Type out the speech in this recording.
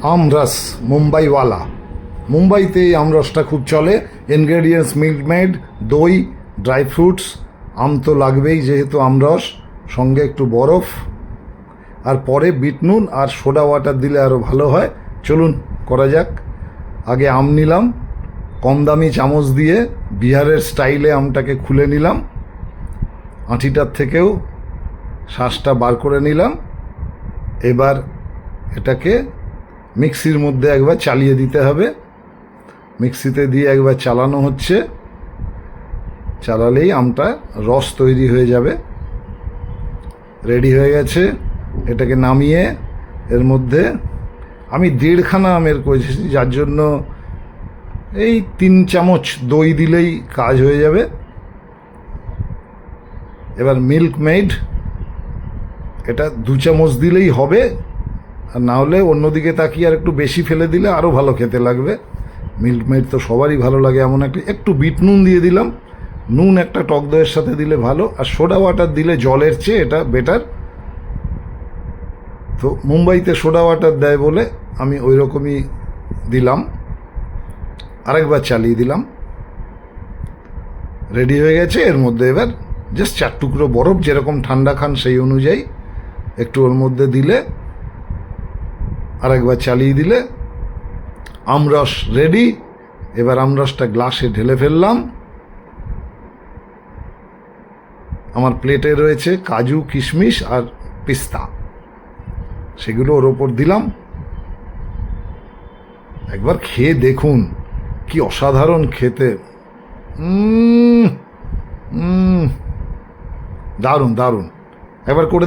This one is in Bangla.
আমরস মুম্বাইওয়ালা। মুম্বাইতে এই আমরসটা খুব চলে। ইনগ্রেডিয়েন্টস মিল্ক মেড, দই, ড্রাই ফ্রুটস, আম তো লাগবেই যেহেতু আমরস, সঙ্গে একটু বরফ, আর পরে বিট নুন আর সোডা ওয়াটার দিলে আরও ভালো হয়। চলুন করা যাক। আগে আম নিলাম, কম দামি চামচ দিয়ে বিহারের স্টাইলে আমটাকে খুলে নিলাম, আঁটিটার থেকেও শ্বাসটা বার করে নিলাম। এবার এটাকে মিক্সির মধ্যে একবার চালিয়ে দিতে হবে। মিক্সিতে দিয়ে একবার চালানো হচ্ছে, চালালেই আমটা রস তৈরি হয়ে যাবে। রেডি হয়ে গেছে। এটাকে নামিয়ে এর মধ্যে আমি 1.5খানা আমের করেছি, যার জন্য এই 3 চামচ দই দিলেই কাজ হয়ে যাবে। এবার মিল্ক মেড, এটা 2 চামচ দিলেই হবে, আর না হলে অন্যদিকে তাকিয়ে আর একটু বেশি ফেলে দিলে আরও ভালো খেতে লাগবে। মিল্ক মেড তো সবারই ভালো লাগে, এমন একটু বিট নুন দিয়ে দিলাম। নুন একটা টক দইয়ের সাথে দিলে ভালো, আর সোডা ওয়াটার দিলে জলের চেয়ে এটা বেটার। তো মুম্বাইতে সোডা ওয়াটার দেয় বলে আমি ওই রকমই দিলাম। আরেকবার চালিয়ে দিলাম। রেডি হয়ে গেছে। এর মধ্যে এবার জাস্ট 4 টুকরো বরফ, যেরকম ঠান্ডা খান সেই অনুযায়ী একটু ওর মধ্যে দিলে, আরেকবার চালিয়ে দিলে আমরস রেডি। এবার আমরসটা গ্লাসে ঢেলে ফেললাম। আমার প্লেটে রয়েছে কাজু, কিশমিশ আর পিস্তা, সেগুলো ওর ওপর দিলাম। একবার খেয়ে দেখুন কি অসাধারণ খেতে। দারুণ দারুণ। একবার করে